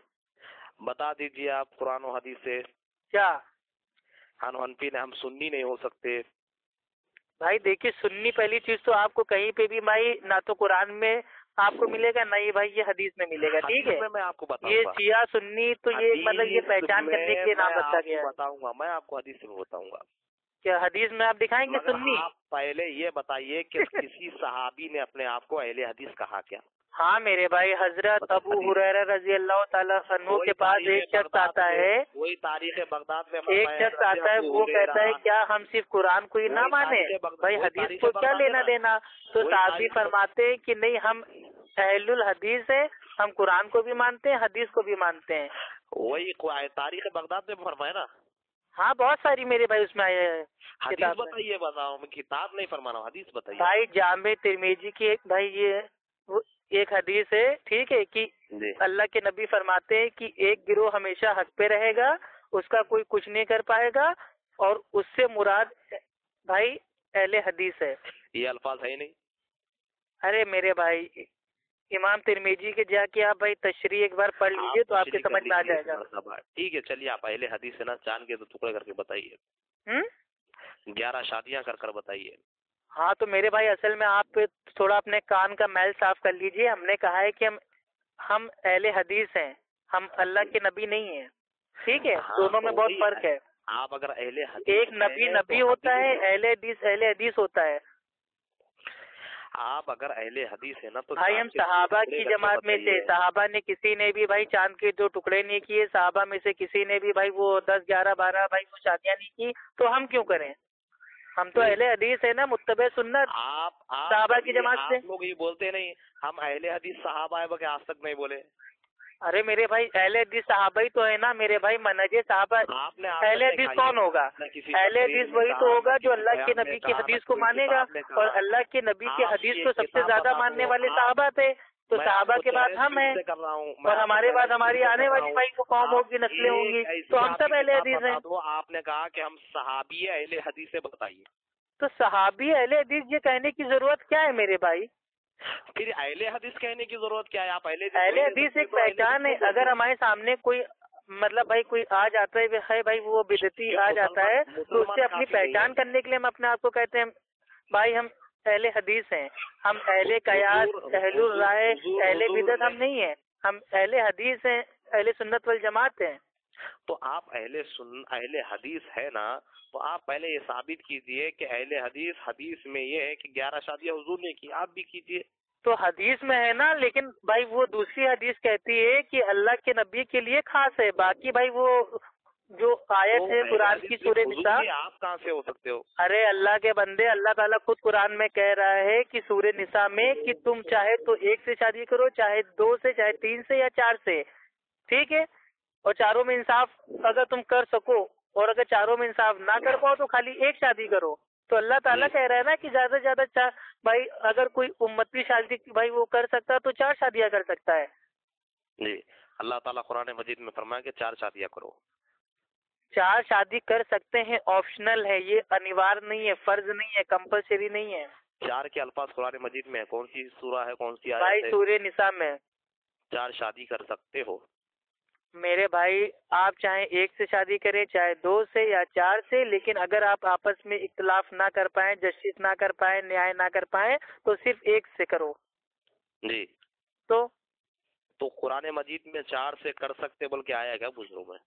بتا دیجئے آپ قرآن و حدیث سے۔ کیا ہم حنفی نے، ہم سنی نہیں ہو سکتے؟ بھائی دیکھیے سنی پہلی چیز تو آپ کو کہیں پہ بھی بھائی نہ تو قرآن میں آپ کو ملے گا، نہیں بھائی یہ حدیث میں ملے گا، ٹھیک ہے؟ میں آپ کو بتاؤں یہ گا، شیعہ سنی تو یہ مطلب یہ پہچان کرنے کے لیے نام رکھا گیا ہے۔ بتاؤں گا میں آپ کو، حدیث میں بتاؤں گا۔ کیا حدیث میں آپ دکھائیں گے سنی؟ آپ پہلے یہ بتائیے کہ کسی صحابی نے اپنے آپ کو اہل حدیث کہا کیا؟ ہاں میرے بھائی حضرت ابو ہریرہ رضی اللہ تعالیٰ عنہ کے پاس ایک شخص آتا ہے، وہی تاریخ بغداد میں ایک شخص آتا ہے، وہ کہتا ہے کیا ہم صرف قرآن کو ہی نہ مانے، بھائی حدیث کو کیا لینا دینا؟ تو صحابی فرماتے ہیں کہ نہیں، ہم اہل الحدیث ہے، ہم قرآن کو بھی مانتے ہیں، حدیث کو بھی مانتے ہیں۔ وہی تاریخ بغداد میں فرمایا نا؟ ہاں بہت ساری میرے بھائی اس میں آئے ہیں۔ حدیث بتائیے، بتاؤ، میں کتاب نہیں فرما رہا ہوں، حدیث بتائیے۔ بھائی جامع ترمذی کی بھائی یہ ایک حدیث ہے ٹھیک ہے کہ اللہ کے نبی فرماتے ہیں کہ ایک گروہ ہمیشہ حق پہ رہے گا، اس کا کوئی کچھ نہیں کر پائے گا، اور اس سے مراد بھائی اہل حدیث ہے. یہ الفاظ ہے ہی نہیں. ارے میرے بھائی امام ترمذی کے جا کے آپ بھائی تشریح ایک بار پڑھ لیجیے تو آپ کے سمجھ میں آ جائے گا. ٹھیک ہے چلیے آپ اہل حدیث سے نا چاند کے تو ٹکڑے کر کے بتائیے. 11 شادیاں کر کر بتائیے. ہاں تو میرے بھائی اصل میں آپ تھوڑا اپنے کان کا میل صاف کر لیجئے. ہم نے کہا ہے کہ ہم اہل حدیث ہیں، ہم اللہ کے نبی نہیں ہیں. ٹھیک ہے، دونوں میں بہت فرق ہے. آپ اگر اہل حدیث، ایک نبی ہوتا ہے، اہل حدیث ہوتا ہے. آپ اگر اہل حدیث ہے نا تو بھائی ہم صحابہ کی جماعت میں سے، صحابہ نے کسی نے بھی بھائی چاند کے 2 ٹکڑے نہیں کیے، صحابہ میں سے کسی نے بھی بھائی وہ 10 11 12 بھائی وہ شادیاں نہیں کی، تو ہم کیوں کریں؟ ہم تو اہل حدیث ہے نا، متبع سنت. آپ صحابہ کی جماعت سے. آپ لوگ یہ بولتے نہیں ہم اہل حدیث صحابہ ہے بلکہ آج تک نہیں بولے. ارے میرے بھائی اہل حدیث صحابہ ہی تو ہے نا میرے بھائی. منہج صحابہ. اہل حدیث کون ہوگا؟ اہل حدیث وہی تو ہوگا جو اللہ کے نبی کی حدیث کو مانے گا، اور اللہ کے نبی کی حدیث کو سب سے زیادہ ماننے والے صحابہ تھے. تو صحابہ کے بعد ہم ہیں، اور ہمارے بعد ہماری آنے والی بھائی وہ قوم ہوگی، نسلیں ہوں گی، تو ہم سب اہل حدیث ہیں. آپ نے کہا کہ ہم صحابی اہل حدیث سے بتائیے. تو صحابی اہل حدیث یہ کہنے کی ضرورت کیا ہے میرے بھائی؟ پھر اہل حدیث کہنے کی ضرورت کیا ہے؟ آپ اہل حدیث ایک پہچان ہے. اگر ہمارے سامنے کوئی مطلب بھائی کوئی آ جاتا ہے بھائی وہ بدعتی آ جاتا ہے، تو اس سے اپنی پہچان کرنے کے لیے ہم اپنے آپ کو کہتے ہیں بھائی ہم اہل حدیث ہیں. ہم اہل قیاس، اہل الرائے، اہل بدعت ہم نہیں ہیں. ہم اہل حدیث ہیں، اہل سنت والجماعت ہیں. تو آپ اہل حدیث ہے نا، تو آپ پہلے یہ ثابت کیجئے کہ اہل حدیث میں یہ ہے کہ 11 شادیاں حضور نے کی، آپ بھی کیجئے. تو حدیث میں ہے نا، لیکن بھائی وہ دوسری حدیث کہتی ہے کہ اللہ کے نبی کے لیے خاص ہے. باقی بھائی وہ جو آیت ہے قرآن کی سورہ نساء، آپ کہاں سے ہو سکتے ہو؟ ارے اللہ کے بندے، اللہ تعالیٰ خود قرآن میں کہہ رہا ہے کہ سورہ نساء میں کہ تم چاہے تو 1 سے شادی کرو، چاہے 2 سے، چاہے 3 سے یا 4 سے. ٹھیک ہے، اور چاروں میں انصاف اگر تم کر سکو، اور اگر چاروں میں انصاف نہ کر پاؤ تو خالی 1 شادی کرو. تو اللہ تعالیٰ کہہ رہا ہے نا کہ زیادہ سے زیادہ بھائی اگر کوئی امتی شادی بھائی وہ کر سکتا تو 4 شادیاں کر سکتا ہے. جی اللہ تعالیٰ قرآن مجید میں فرمایا کہ 4 شادیاں کرو. 4 شادی کر سکتے ہیں، آپشنل ہے، یہ انوار نہیں ہے، فرض نہیں ہے، کمپلسری نہیں ہے. 4 کے الفاظ قرآن مجید میں ہے. کون سی سورہ ہے، کون سی آیت بھائی ہے؟ سورہ نساء میں 4 شادی کر سکتے ہو. میرے بھائی آپ چاہے 1 سے شادی کریں، چاہے 2 سے یا 4 سے، لیکن اگر آپ آپس میں اختلاف نہ کر پائیں، جسٹس نہ کر پائیں، نیائے نہ کر پائیں، تو صرف 1 سے کرو. جی تو قرآن مجید میں 4 سے کر سکتے بلکہ آیا کیا بزرگوں میں؟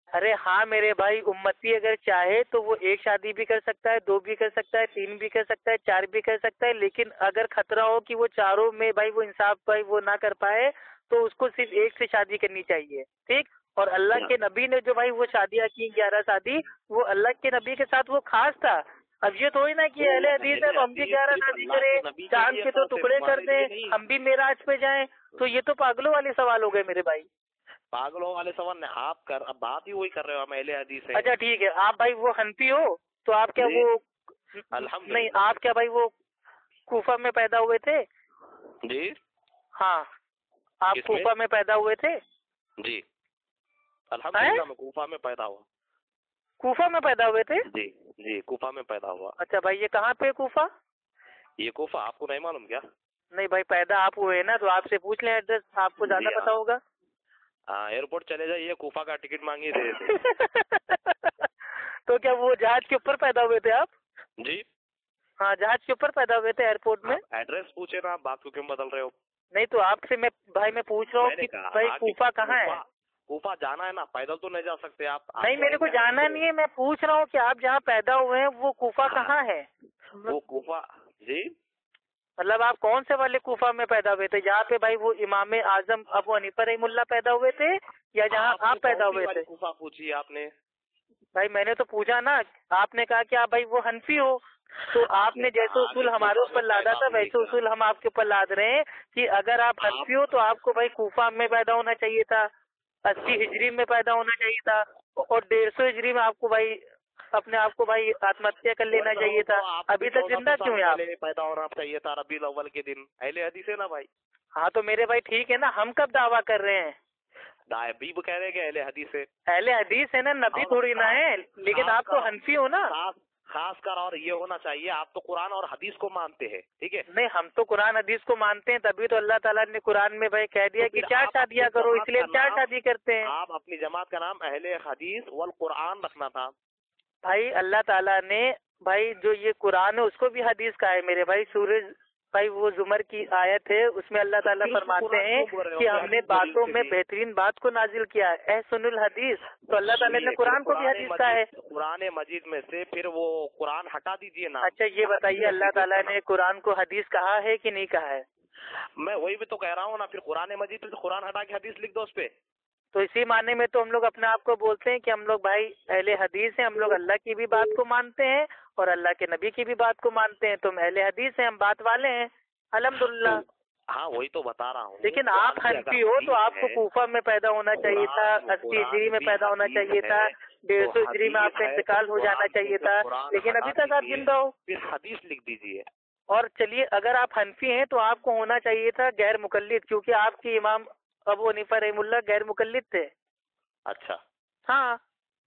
ارے ہاں میرے بھائی، امتی اگر چاہے تو وہ 1 شادی بھی کر سکتا ہے، 2 بھی کر سکتا ہے، 3 بھی کر سکتا ہے، 4 بھی کر سکتا ہے. لیکن اگر خطرہ ہو کہ وہ چاروں میں بھائی وہ انصاف بھائی وہ نہ کر پائے تو اس کو صرف 1 سے شادی کرنی چاہیے. ٹھیک، اور اللہ کے نبی نے جو بھائی وہ شادیاں کی 11 شادی، وہ اللہ کے نبی کے ساتھ وہ خاص تھا. اب یہ تو ہی نا کہ اہل حدیث ہے تو ہم بھی 11 شادی کریں، چاند کے تو ٹکڑے کر دیں، ہم بھی معراج پہ جائیں. تو یہ تو پاگلوں والے سوال ہو گئے میرے بھائی. پاگلوں والے سوال نے آپ اب بات ہی وہی کر رہے ہو، ہم اہل حدیث ہیں. اچھا ٹھیک ہے، آپ بھائی وہ حنفی ہو تو آپ کیا وہ نہیں، آپ کیا بھائی وہ کوفہ میں پیدا ہوئے تھے؟ جی ہاں، آپ کوفہ میں پیدا ہوئے تھے؟ جی الحمدللہ میں کوفہ میں پیدا ہوا. کوفہ میں پیدا ہوئے تھے؟ جی کوفہ میں پیدا ہوا. اچھا بھائی، یہ کہاں پہ کوفہ؟ یہ کوفہ آپ کو نہیں معلوم کیا؟ نہیں بھائی، پیدا آپ ہوئے نا تو آپ سے پوچھ لیں ایڈریس، آپ کو زیادہ پتا ہوگا. ہاں ایئرپورٹ چلے جائیے، کوفہ کا ٹکٹ مانگیے دے. تو کیا وہ جہاز کے اوپر پیدا ہوئے تھے آپ؟ جی ہاں، جہاز کے اوپر پیدا ہوئے تھے ایئرپورٹ میں. ایڈریس پوچھے نا، آپ بات کو کیوں بدل رہے ہو؟ نہیں تو آپ سے میں پوچھ رہا ہوں کہ بھائی کوفہ کہاں ہے؟ کوفہ جانا ہے نا، پیدل تو نہیں جا سکتے آپ. نہیں میرے کو جانا نہیں ہے، میں پوچھ رہا ہوں کہ آپ جہاں پیدا ہوئے ہیں وہ کوفہ کہاں ہے؟ وہ کوفہ جی مطلب آپ کون سے والے کوفہ میں پیدا ہوئے تھے؟ جہاں پہ بھائی وہ امام اعظم ابو حنیفہ رحمہ اللہ پیدا ہوئے تھے، یا جہاں آپ پیدا ہوئے تھے؟ کوفہ پوچھیے آپ نے. بھائی میں نے تو پوچھا نا، آپ نے کہا کہ آپ بھائی وہ حنفی ہو، تو آپ نے جیسے اصول ہمارے اوپر لادا تھا ویسے اصول ہم آپ کے اوپر لاد رہے ہیں کہ اگر آپ حنفی ہو تو آپ کو بھائی کوفہ میں پیدا ہونا چاہیے تھا، 80 ہجری میں پیدا ہونا چاہیے تھا، اور 150 ہجری میں آپ کو بھائی اپنے آپ کو بھائی آتم ہتیا کر لینا چاہیے تھا. ابھی تک زندہ کیوں ہیں آپ؟ پیدا ہونا چاہیے تھا ربیع الاول کے دن. اہل حدیث ہے نا بھائی. ہاں تو میرے بھائی ٹھیک ہے نا, ہم کب دعویٰ کر رہے ہیں؟ ابھی کہہ رہے کہ اہل حدیث ہے. اہل حدیث ہے نا, نبی تھوڑی نہ ہے. لیکن آپ تو حنفی ہو نا. خاص کر اور یہ ہونا چاہیے آپ تو قرآن اور حدیث کو مانتے ہیں, ٹھیک ہے. نہیں, ہم تو قرآن حدیث کو مانتے ہیں, تبھی تو اللہ تعالیٰ نے قرآن میں بھائی کہہ دیا کہ 4 شادیاں کرو, اس لیے 4 شادی کرتے ہیں. آپ اپنی جماعت کا نام اہل حدیث والقرآن رکھنا تھا بھائی. اللہ تعالیٰ نے بھائی جو یہ قرآن ہے اس کو بھی حدیث کا ہے میرے بھائی. سورج بھائی وہ زمر کی آیت ہے, اس میں اللہ تعالیٰ فرماتے ہیں کہ ہم نے باتوں میں بہترین بات کو نازل کیا ہے, احسن الحدیث. تو اللہ تعالیٰ نے قرآن کو بھی حدیث کا ہے. قرآن مجید میں سے پھر وہ قرآن ہٹا دیجیے نا. اچھا یہ بتائیے, اللہ تعالیٰ نے قرآن کو حدیث کہا ہے کہ نہیں کہا ہے؟ میں وہی بھی تو کہہ رہا ہوں نا. پھر قرآن مجید پہ قرآن ہٹا کے حدیث لکھ دو اس پہ. تو اسی معنی میں تو ہم لوگ اپنے آپ کو بولتے ہیں کہ ہم لوگ بھائی اہل حدیث ہیں. ہم لوگ اللہ کی بھی بات کو مانتے ہیں اور اللہ کے نبی کی بھی بات کو مانتے ہیں. تم اہل حدیث ہیں, ہم بات والے ہیں الحمدللہ. ہاں وہی تو بتا رہا ہوں. لیکن آپ حنفی ہو تو آپ کو کوفہ میں پیدا ہونا چاہیے تھا, 80 ہجری میں پیدا ہونا چاہیے تھا, 150 ہجری میں آپ کا انتقال ہو جانا چاہیے تھا, لیکن ابھی تک آپ زندہ ہو. پھر حدیث لکھ دیجیے. اور چلیے اگر آپ حنفی ہیں تو آپ کو ہونا چاہیے تھا غیر مقلد, کیونکہ آپ کے امام ابو حنیفہ رحمہ اللہ غیر مقلد تھے. اچھا ہاں,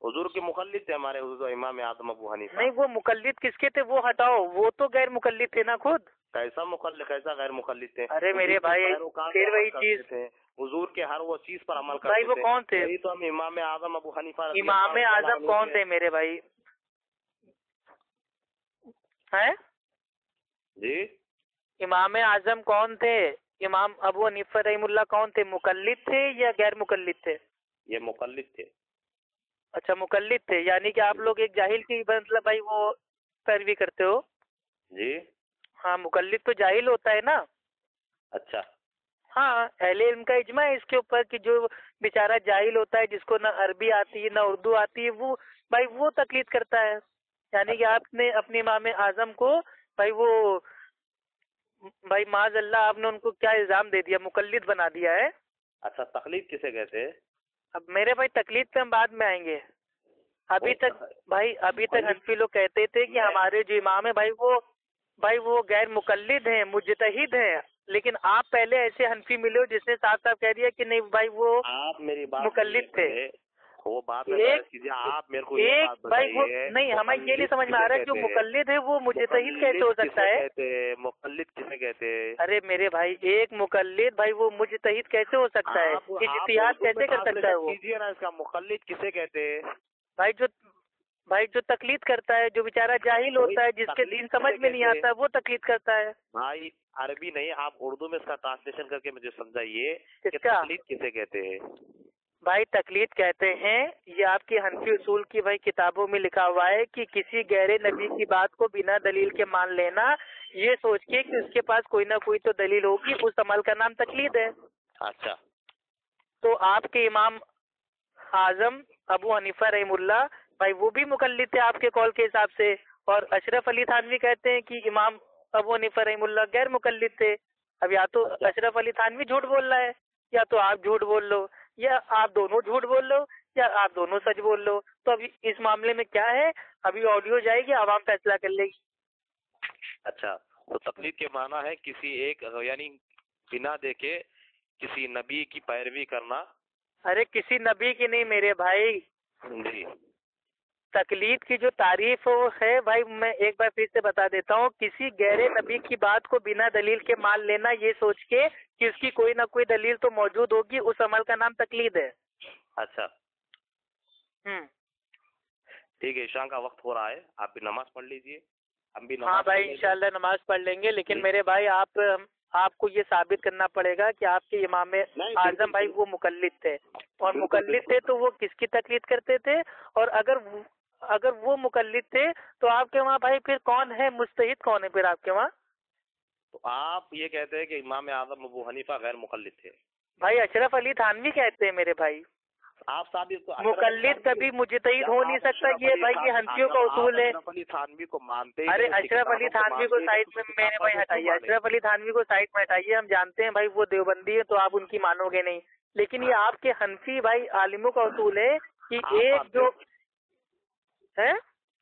حضور کے مقلد تھے ہمارے حضور امام اعظم ابو حنیفہ. نہیں وہ مقلد کس کے تھے وہ ہٹاؤ, وہ تو غیر مقلد تھے نا خود. کیسا مقلد, کیسا غیر مقلد تھے؟ ارے میرے بھائی پھر وہی چیز تھے, حضور کے ہر وہ چیز پر عمل کرتے بھائی. وہ کون تھے؟ تو ہم امام اعظم ابو حنیفہ. امام اعظم کون تھے میرے بھائی؟ ہیں جی, امام اعظم کون تھے؟ امام ابو حنیفہ رحمہ اللہ کون تھے, مقلد تھے یا غیر مقلد تھے؟ یہ مقلد تھے. اچھا مقلد تھے, یعنی کہ آپ لوگ ایک جاہل کی مطلب بھائی وہ پیروی کرتے ہو. جی ہاں, مقلد تو جاہل ہوتا ہے نا. اچھا ہاں, اہل علم کا اجماع ہے اس کے اوپر کہ جو بیچارہ جاہل ہوتا ہے, جس کو نہ عربی آتی ہے نہ اردو آتی ہے, وہ بھائی وہ تقلید کرتا ہے. یعنی کہ آپ نے اپنے امام اعظم کو بھائی وہ بھائی معاذ اللہ آپ نے ان کو کیا الزام دے دیا, مقلد بنا دیا ہے. اچھا تقلید کسے کہتے ہیں؟ اب میرے بھائی تقلید پہ ہم بعد میں آئیں گے. ابھی تک حنفی لوگ کہتے تھے کہ ہمارے جو امام ہے بھائی وہ غیر مقلد ہیں, مجتہد ہیں. لیکن آپ پہلے ایسے حنفی ملے ہو جس نے صاف صاف کہہ دیا کہ نہیں بھائی وہ آپ میری بات مقلد تھے. وہ بات آپ میرے کو بھائی وہ نہیں, ہمیں یہ نہیں سمجھ میں آ رہا ہے جو مقلد ہے وہ مجتہد کیسے ہو سکتا ہے؟ مقلد کسے کہتے ہیں؟ ارے میرے بھائی ایک مقلد بھائی وہ مجتہد کیسے ہو سکتا ہے؟ اجتہاد کیسے کر سکتا ہے وہ؟ کیجیے نا, اس کا مقلد کسے کہتے ہیں؟ بھائی جو تقلید کرتا ہے, جو بیچارہ جاہل ہوتا ہے, جس کے دین سمجھ میں نہیں آتا, وہ تقلید کرتا ہے. بھائی عربی نہیں, آپ اردو میں اس کا ٹرانسلیشن کر کے مجھے سمجھائیے کہ کیا تقلید کسے کہتے ہیں؟ بھائی تقلید کہتے ہیں, یہ آپ کی حنفی اصول کی بھائی کتابوں میں لکھا ہوا ہے کہ کسی غیر نبی کی بات کو بنا دلیل کے مان لینا, یہ سوچ کے کہ اس کے پاس کوئی نہ کوئی تو دلیل ہوگی, اس عمل کا نام تقلید ہے. اچھا, تو آپ کے امام اعظم ابو حنیفہ رحم اللہ بھائی وہ بھی مقلد تھے آپ کے قول کے حساب سے, اور اشرف علی تھانوی کہتے ہیں کہ امام ابو حنیفہ رحم اللہ غیر مقلد تھے. اب یا تو اشرف علی تھانوی جھوٹ بول رہا ہے, یا تو آپ جھوٹ بول لو, یا آپ دونوں جھوٹ بول لو, یا آپ دونوں سچ بول لو. تو ابھی اس معاملے میں کیا ہے, ابھی آڈیو جائے گی, عوام فیصلہ کر لے گی. اچھا, تو تقلید کے معنی ہے کسی ایک یعنی بنا دیکھے کسی نبی کی پیروی کرنا. ارے کسی نبی کی نہیں میرے بھائی, جی تقلید کی جو تعریف ہے بھائی میں ایک بار پھر سے بتا دیتا ہوں, کسی غیر نبی کی بات کو بنا دلیل کے مان لینا, یہ سوچ کے کہ اس کی کوئی نہ کوئی دلیل تو موجود ہوگی, اس عمل کا نام تقلید ہے. اچھا ٹھیک ہے, عشاء کا وقت ہو رہا ہے, آپ بھی نماز پڑھ لیجئے, ہم بھی نماز. ہاں بھائی انشاءاللہ نماز پڑھ لیں گے, لیکن میرے بھائی آپ کو یہ ثابت کرنا پڑے گا کہ آپ کے امام اعظم بھائی وہ مقلد تھے, اور مقلد تھے تو وہ کس کی تقلید کرتے تھے, اور اگر وہ مقلد تھے تو آپ کے وہاں بھائی پھر کون ہے, مجتہد کون ہے پھر آپ کے وہاں؟ تو آپ یہ کہتے ہیں کہ امام اعظم ابو حنیفہ غیر مقلد تھے. بھائی اشرف علی تھانوی کہتے ہیں میرے بھائی, آپ ثابت مقلد کبھی مجتہد ہو نہیں سکتا, یہ بھائی یہ حنفیوں کا اصول ہے. اشرف علی تھانوی کو مانتے, ارے اشرف علی تھانوی کو سائڈ میں میرے بھائی ہٹائیے, اشرف علی تھانوی کو سائڈ میں ہٹائیے. ہم جانتے ہیں بھائی وہ دیوبندی ہے تو آپ ان کی مانو گے نہیں, لیکن یہ آپ کے حنفی بھائی عالموں کا اصول ہے کہ ایک جو ہے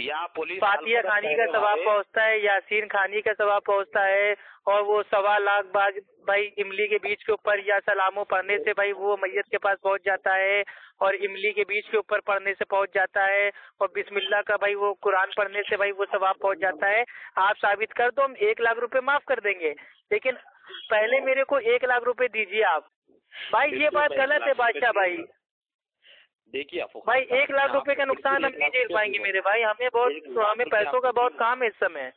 یا پولیس فاتحہ خانی کا ثواب پہنچتا ہے، یاسین خانی کا ثواب پہنچتا ہے، اور وہ 1.25 لاکھ بھائی املی کے بیج کے اوپر یا سلاموں پڑھنے سے بھائی وہ میت کے پاس پہنچ جاتا ہے، اور املی کے بیج کے اوپر پڑھنے سے پہنچ جاتا ہے، اور بسم اللہ کا بھائی وہ قرآن پڑھنے سے بھائی وہ ثواب پہنچ جاتا ہے. آپ ثابت کر دو، ہم 1 لاکھ روپے معاف کر دیں گے، لیکن پہلے میرے کو 1 لاکھ روپے دیجیے آپ. بھائی یہ بات غلط ہے بادشاہ بھائی. دیکھیے بھائی 1 لاکھ روپے کا نقصان ہم نہیں جھیل پائیں گے میرے بھائی، ہمیں پیسوں کا بہت کام ہے اس سمے.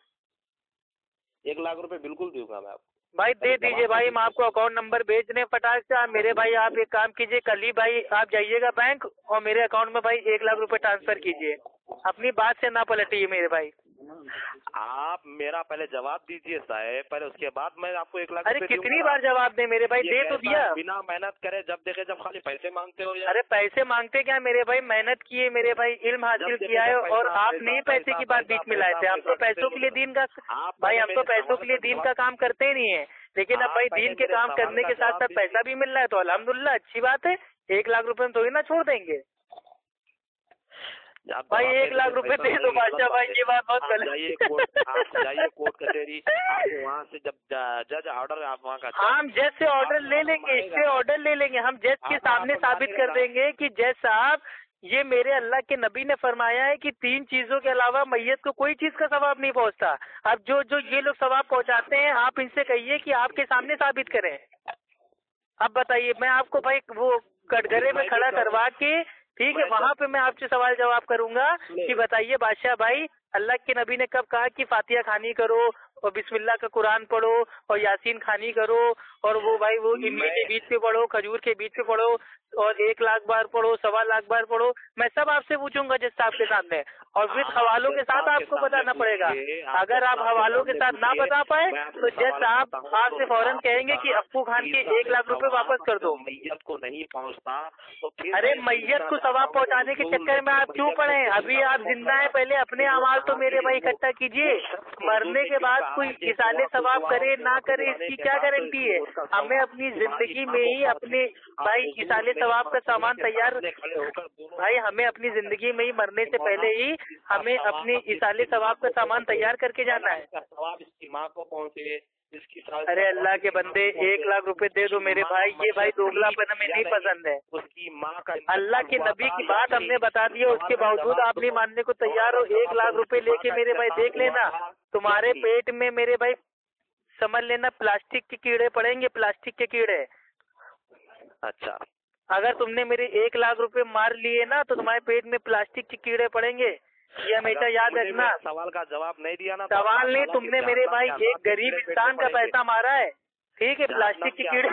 1 لاکھ روپے بالکل دوں گا میں آپ کو. بھائی دے دیجیے بھائی، ہم آپ کو اکاؤنٹ نمبر بھیج دیں پٹاخ سے. میرے بھائی آپ ایک کام کیجیے، کل ہی بھائی آپ جائیے گا بینک اور میرے اکاؤنٹ میں بھائی 1 لاکھ روپے ٹرانسفر کیجیے. اپنی بات سے نہ پلٹیے میرے بھائی. آپ میرا پہلے جواب دیجیے صاحب، پہلے اس کے بعد میں آپ کو 1 لاکھ. ارے کتنی بار جواب دیں میرے بھائی؟ دے تو دیا. بنا محنت کرے جب دیکھے جب خالی پیسے مانگتے ہو. ارے پیسے مانگتے کیا میرے بھائی؟ محنت کیے میرے بھائی، علم حاصل کیا ہے، اور آپ نہیں پیسے کی بات بیچ میں لائے تھے. ہم تو پیسوں کے لیے دین کا بھائی، ہم تو پیسوں کے لیے دین کا کام کرتے ہی نہیں ہے، لیکن اب بھائی دین کے کام کرنے کے ساتھ ساتھ پیسہ بھی مل رہا ہے تو الحمدللہ اچھی بات ہے. 1 لاکھ روپے ہم تو ہی نہ چھوڑ دیں گے بھائی. 1 لاکھ روپے دے دو بادشاہ بھائی، یہ بات بہت غلط ہے. جائیے کورٹ کچہری، وہاں سے جب جج آرڈر آپ وہاں کا، ہم جج سے آرڈر لے لیں گے، اس سے آرڈر لے لیں گے. ہم جج کے سامنے ثابت کر دیں گے کہ جج صاحب یہ میرے اللہ کے نبی نے فرمایا ہے کہ 3 چیزوں کے علاوہ میت کو کوئی چیز کا ثواب نہیں پہنچتا. اب جو یہ لوگ ثواب پہنچاتے ہیں آپ ان سے کہیے کہ آپ کے سامنے ثابت کریں. اب بتائیے، میں آپ کو بھائی وہ کٹگرے میں کھڑا کروا کے ٹھیک ہے وہاں پہ میں آپ سے سوال جواب کروں گا کہ بتائیے بادشاہ بھائی، اللہ کے نبی نے کب کہا کہ فاتحہ خوانی کرو اور بسم اللہ کا قرآن پڑھو اور یاسین خوانی کرو اور وہ بھائی وہ املی کے بیچ پہ پڑھو، کھجور کے بیچ پہ پڑھو اور 1 لاکھ بار پڑھو، 1.25 لاکھ بار پڑھو؟ میں سب آپ سے پوچھوں گا جس صاحب کے سامنے، اور پھر حوالوں کے ساتھ آپ کو بتانا پڑے گا. اگر آپ حوالوں کے ساتھ نہ بتا پائے تو جج صاحب آپ سے فوراً کہیں گے کہ ابو خان کے 1 لاکھ روپے واپس کر دو. میت کو نہیں پہنچتا تو ارے میت کو ثواب پہنچانے کے چکر میں آپ کیوں پڑے؟ ابھی آپ زندہ ہیں، پہلے اپنے اعمال تو میرے بھائی اکٹھا کیجیے. مرنے کے بعد کوئی اصالے ثواب کرے نہ کرے اس کی کیا گارنٹی ہے؟ ہمیں اپنی زندگی میں ہی اپنے بھائی اصالے ثواب کا سامان تیار، بھائی ہمیں اپنی زندگی میں ہی مرنے سے پہلے ہی ہمیں اپنی اصالے ثواب کا سامان تیار کر کے جانا ہے. ارے اللہ کے بندے 1 لاکھ روپے دے دو میرے بھائی. یہ بھائی دوگلا پن ہمیں نہیں پسند ہے. اس کی ماں کا اللہ کے نبی کی بات ہم نے بتا دی ہے، اس کے باوجود آپ نہیں ماننے کو تیار ہو. 1 لاکھ روپے لے کے میرے بھائی دیکھ لینا تمہارے پیٹ میں میرے بھائی سمجھ لینا پلاسٹک کے کیڑے پڑیں گے، پلاسٹک کے کیڑے. اچھا اگر تم نے میرے 1 لاکھ روپے مار لیے نا تو تمہارے پیٹ میں پلاسٹک کے کیڑے پڑیں گے، یہ ہمیشہ یاد رکھنا. سوال کا جواب نہیں دیا نا، سوال نہیں، تم نے میرے بھائی ایک غریب انسان کا پیسہ مارا ہے، ٹھیک ہے؟ پلاسٹک کے کیڑے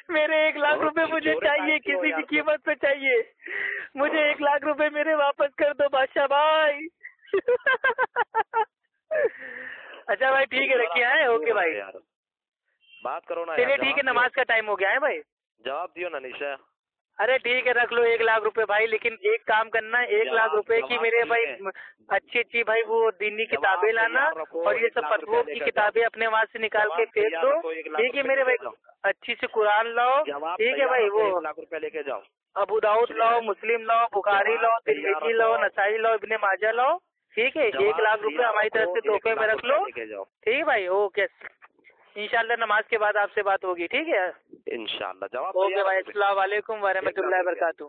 میرے 1 لاکھ روپے مجھے چاہیے، کسی بھی قیمت پہ چاہیے. مجھے 1 لاکھ روپے میرے واپس کر دو بادشاہ بھائی. اچھا بھائی ٹھیک ہے، رکھیے ہیں. اوکے بھائی بات کرو نا. چلیے ٹھیک ہے، نماز کا ٹائم ہو گیا ہے بھائی. جواب دیو نا نشا. ارے ٹھیک ہے رکھ لو 1 لاکھ روپے بھائی، لیکن ایک کام کرنا، 1 لاکھ روپے کی میرے بھائی اچھی اچھی بھائی وہ دینی کتابیں لانا اور یہ سب فتووں کی کتابیں اپنے وہاں سے نکال کے پھینک دو، ٹھیک ہے میرے بھائی؟ اچھی سے قرآن لاؤ، ٹھیک ہے بھائی؟ وہ 1 لاکھ روپے لے کے جاؤ. ابو داؤد لاؤ، مسلم لاؤ، بخاری لاؤ، ترمذی لاؤ، نسائی لاؤ، ابن ماجہ لاؤ، ٹھیک ہے؟ 1 لاکھ روپے ہماری طرف سے تحفے میں رکھ لو، ٹھیک ہے بھائی؟ اوکے، انشاءاللہ نماز کے بعد آپ سے بات ہوگی، ٹھیک ہے؟ انشاءاللہ. جواب اوکے بھائی، السلام علیکم ورحمۃ اللہ وبرکاتہ.